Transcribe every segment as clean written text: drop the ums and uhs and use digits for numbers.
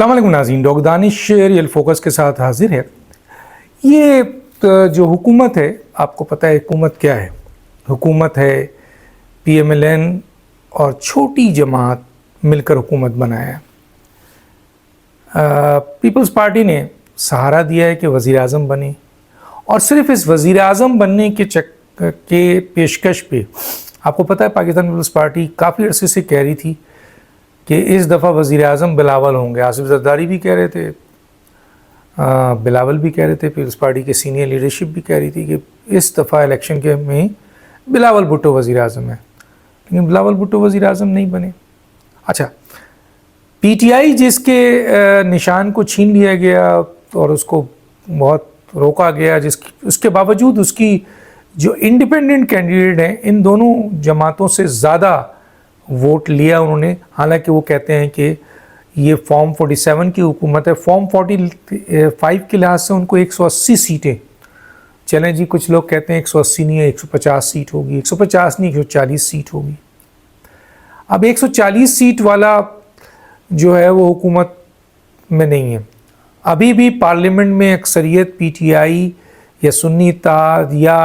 السلام علیکم ناظرین، ڈاکٹر دانش ریئل فوکس کے ساتھ حاضر ہے۔ یہ جو حکومت ہے، آپ کو پتہ ہے حکومت کیا ہے؟ حکومت ہے پی ایم ایل این اور چھوٹی جماعت مل کر حکومت بنایا ہے۔ پیپلز پارٹی نے سہارا دیا ہے کہ وزیر اعظم بنے، اور صرف اس وزیر اعظم بننے کے پیشکش پہ آپ کو پتہ ہے پاکستان پیپلز پارٹی کافی عرصے سے کہہ رہی تھی کہ اس دفعہ وزیر اعظم بلاول ہوں گے۔ آصف زرداری بھی کہہ رہے تھے، بلاول بھی کہہ رہے تھے، پیپلز پارٹی کے سینئر لیڈرشپ بھی کہہ رہی تھی کہ اس دفعہ الیکشن کے میں بلاول بھٹو وزیر اعظم ہے، لیکن بلاول بھٹو وزیر اعظم نہیں بنے۔ اچھا، پی ٹی آئی جس کے نشان کو چھین لیا گیا اور اس کو بہت روکا گیا، اس کے باوجود اس کی جو انڈیپینڈنٹ کینڈیڈیٹ ہیں، ان دونوں جماعتوں سے زیادہ ووٹ لیا انہوں نے، حالانکہ وہ کہتے ہیں کہ یہ فارم 47 کی حکومت ہے۔ فارم 45 کے لحاظ سے ان کو 180 سیٹیں چلیں جی، کچھ لوگ کہتے ہیں 180 نہیں ہے، 150 سیٹ ہوگی، 150 نہیں 140 سیٹ ہوگی۔ اب 140 سیٹ والا جو ہے وہ حکومت میں نہیں ہے۔ ابھی بھی پارلیمنٹ میں اکثریت پی ٹی آئی یا سنی اتحاد یا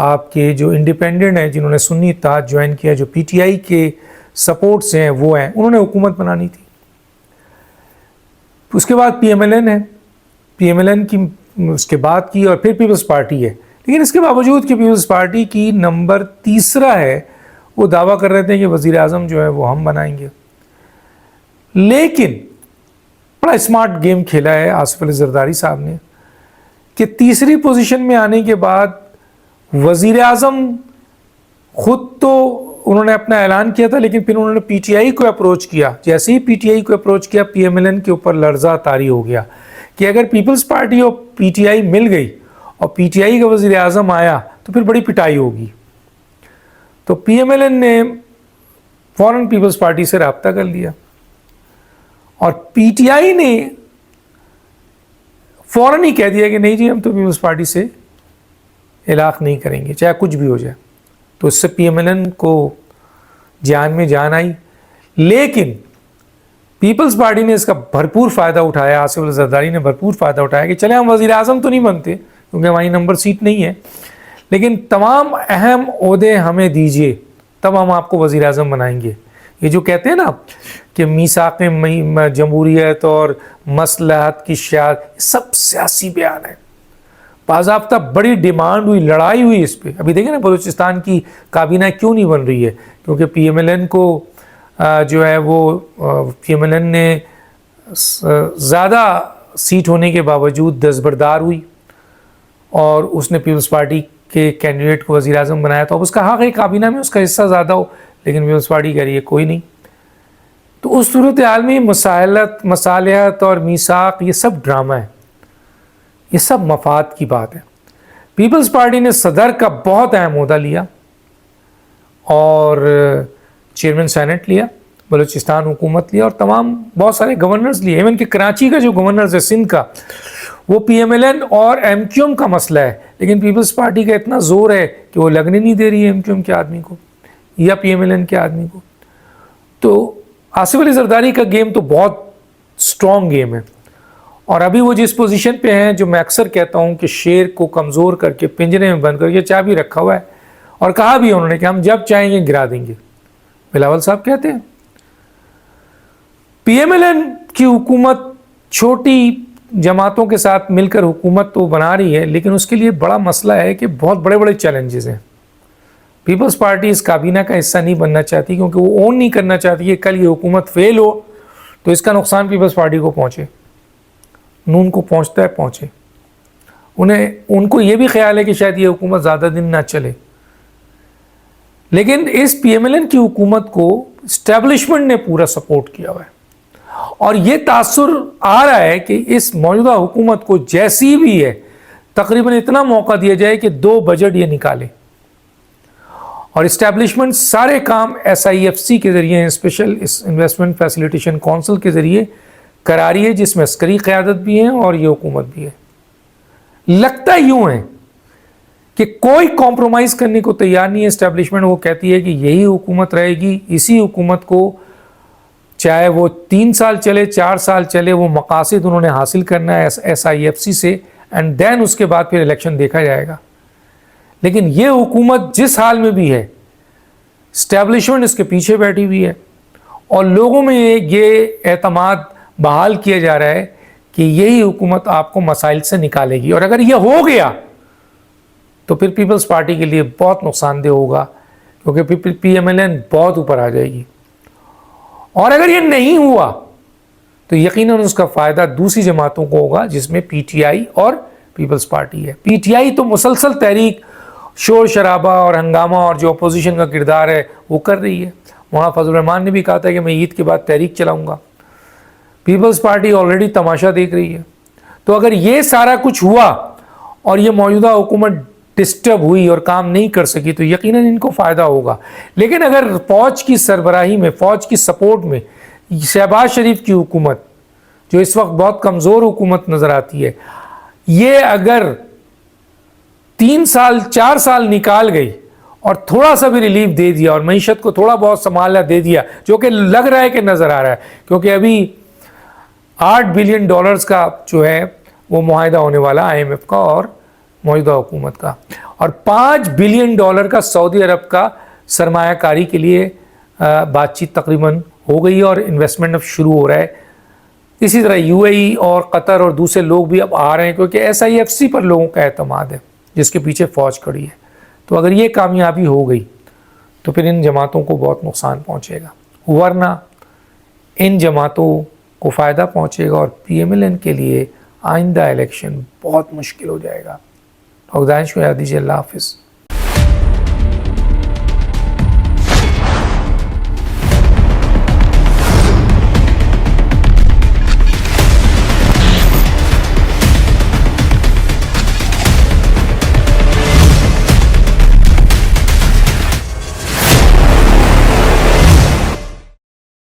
آپ کے جو انڈیپینڈنٹ ہیں جنہوں نے سنی اتحاد جوائن کیا، جو پی ٹی آئی کے سپورٹ سے ہیں، وہ ہیں، انہوں نے حکومت بنانی تھی۔ اس کے بعد پی ایم ایل این ہے، پی ایم ایل این کی اس کے بعد کی، اور پھر پیپلز پارٹی ہے۔ لیکن اس کے باوجود کہ پیپلز پارٹی کی نمبر تیسرا ہے، وہ دعویٰ کر رہے تھے کہ وزیر اعظم جو ہے وہ ہم بنائیں گے۔ لیکن بڑا اسمارٹ گیم کھیلا ہے آصف علی زرداری صاحب نے کہ تیسری پوزیشن میں آنے کے بعد وزیر اعظم خود تو انہوں نے اپنا اعلان کیا تھا، لیکن پھر انہوں نے پی ٹی آئی کو اپروچ کیا۔ جیسے ہی پی ٹی آئی کو اپروچ کیا، پی ایم ایل این کے اوپر لرزہ طاری ہو گیا کہ اگر پیپلز پارٹی اور پی ٹی آئی مل گئی اور پی ٹی آئی کا وزیر اعظم آیا تو پھر بڑی پٹائی ہوگی۔ تو پی ایم ایل این نے فوراً پیپلز پارٹی سے رابطہ کر لیا، اور پی ٹی آئی نے فوراً ہی کہہ دیا کہ نہیں جی، ہم تو پیپلز پارٹی سے علاقہ نہیں کریں گے، چاہے کچھ بھی ہو جائے۔ تو اس سے پی ایم ایل این کو جان میں جان آئی، لیکن پیپلز پارٹی نے اس کا بھرپور فائدہ اٹھایا، آصف علی زرداری نے بھرپور فائدہ اٹھایا کہ چلے ہم وزیر اعظم تو نہیں بنتے کیونکہ ہماری نمبر سیٹ نہیں ہے، لیکن تمام اہم عہدے ہمیں دیجیے، تب ہم آپ کو وزیر اعظم بنائیں گے۔ یہ جو کہتے ہیں نا کہ میثاق جمہوریت اور مصلحت کی شاعر، سب سیاسی بیان ہے۔ باضابطہ بڑی ڈیمانڈ ہوئی، لڑائی ہوئی اس پہ۔ ابھی دیکھیں نا بلوچستان کی کابینہ کیوں نہیں بن رہی ہے؟ کیونکہ پی ایم ایل این کو جو ہے وہ پی ایم ایل این نے زیادہ سیٹ ہونے کے باوجود دستبردار ہوئی، اور اس نے پیپلز پارٹی کے کینڈیڈیٹ کو وزیر اعظم بنایا۔ تو اب اس کا حق ہے کابینہ میں اس کا حصہ زیادہ ہو، لیکن پیپلز پارٹی کہہ رہی ہے کوئی نہیں۔ تو اس صورتحال میں مصالحت اور میثاق یہ سب ڈرامہ ہے، یہ سب مفاد کی بات ہے۔ پیپلز پارٹی نے صدر کا بہت اہم عہدہ لیا اور چیئرمین سینٹ لیا، بلوچستان حکومت لیا، اور تمام بہت سارے گورنرز لیے۔ ایون کہ کراچی کا جو گورنرز ہے سندھ کا، وہ پی ایم ایل این اور ایم کیو ایم کا مسئلہ ہے، لیکن پیپلز پارٹی کا اتنا زور ہے کہ وہ لگنے نہیں دے رہی ہے ایم کیو ایم کے آدمی کو یا پی ایم ایل این کے آدمی کو۔ تو آصف علی زرداری کا گیم تو بہت سٹرونگ گیم ہے، اور ابھی وہ جس پوزیشن پہ ہیں، جو میں اکثر کہتا ہوں کہ شیر کو کمزور کر کے پنجرے میں بند کر کے چابی رکھا ہوا ہے، اور کہا بھی انہوں نے کہ ہم جب چاہیں گے گرا دیں گے۔ بلاول صاحب کہتے ہیں پی ایم ایل این کی حکومت چھوٹی جماعتوں کے ساتھ مل کر حکومت تو بنا رہی ہے، لیکن اس کے لیے بڑا مسئلہ ہے کہ بہت بڑے بڑے چیلنجز ہیں۔ پیپلز پارٹی اس کابینہ کا حصہ نہیں بننا چاہتی، کیونکہ وہ اون نہیں کرنا چاہتی کہ کل یہ حکومت فیل ہو تو اس کا نقصان پیپلز پارٹی کو پہنچے، نون کو پہنچتا ہے پہنچے۔ ان کو یہ بھی خیال ہے کہ شاید یہ حکومت زیادہ دن نہ چلے، لیکن اس پی ایم ایل این کی حکومت کو اسٹیبلشمنٹ نے پورا سپورٹ کیا ہوا ہے، اور یہ تاثر آ رہا ہے کہ اس موجودہ حکومت کو جیسی بھی ہے تقریباً اتنا موقع دیا جائے کہ 2 بجٹ یہ نکالے، اور اسٹیبلشمنٹ سارے کام ایس آئی ایف سی کے ذریعے، اسپیشل انویسٹمنٹ فیسیلیٹیشن کونسل کے ذریعے کرا رہی ہے، جس میں عسکری قیادت بھی ہے اور یہ حکومت بھی ہے۔ لگتا یوں ہے کہ کوئی کمپرومائز کرنے کو تیار نہیں ہے اسٹیبلشمنٹ۔ وہ کہتی ہے کہ یہی حکومت رہے گی، اسی حکومت کو چاہے وہ 3 سال چلے 4 سال چلے، وہ مقاصد انہوں نے حاصل کرنا ہے SIFC سے، اینڈ دین اس کے بعد پھر الیکشن دیکھا جائے گا۔ لیکن یہ حکومت جس حال میں بھی ہے، اسٹیبلشمنٹ اس کے پیچھے بیٹھی ہوئی ہے، اور لوگوں میں یہ اعتماد بحال کیا جا رہا ہے کہ یہی حکومت آپ کو مسائل سے نکالے گی، اور اگر یہ ہو گیا تو پھر پیپلز پارٹی کے لیے بہت نقصان دہ ہوگا، کیونکہ PMLN بہت اوپر آ جائے گی۔ اور اگر یہ نہیں ہوا تو یقیناً اس کا فائدہ دوسری جماعتوں کو ہوگا، جس میں PTI اور پیپلز پارٹی ہے۔ PTI تو مسلسل تحریک، شور شرابہ اور ہنگامہ اور جو اپوزیشن کا کردار ہے وہ کر رہی ہے۔ مولانا فضل الرحمان نے بھی کہا تھا کہ میں عید کے بعد تحریک چلاؤں گا۔ پیپلز پارٹی آلریڈی تماشا دیکھ رہی ہے۔ تو اگر یہ سارا کچھ ہوا اور یہ موجودہ حکومت ڈسٹرب ہوئی اور کام نہیں کر سکی تو یقیناً ان کو فائدہ ہوگا۔ لیکن اگر فوج کی سربراہی میں، فوج کی سپورٹ میں شہباز شریف کی حکومت، جو اس وقت بہت کمزور حکومت نظر آتی ہے، یہ اگر 3 سال 4 سال نکال گئی اور تھوڑا سا بھی ریلیف دے دیا اور معیشت کو تھوڑا بہت سنبھالا دے دیا، جو کہ لگ رہا ہے کہ نظر آ رہا ہے، کیونکہ ابھی $8 بلین کا جو ہے وہ معاہدہ ہونے والا IMF کا اور موجودہ حکومت کا، اور $5 بلین کا سعودی عرب کا سرمایہ کاری کے لیے بات چیت تقریباً ہو گئی اور انویسٹمنٹ اب شروع ہو رہا ہے۔ اسی طرح UAE اور قطر اور دوسرے لوگ بھی اب آ رہے ہیں، کیونکہ SIFC پر لوگوں کا اعتماد ہے جس کے پیچھے فوج کھڑی ہے۔ تو اگر یہ کامیابی ہو گئی تو پھر ان جماعتوں کو بہت نقصان پہنچے گا، ورنہ ان جماعتوں کو فائدہ پہنچے گا، اور PMLN کے لیے آئندہ الیکشن بہت مشکل ہو جائے گا۔ دانش کو یاد دیجیے۔ اللہ حافظ۔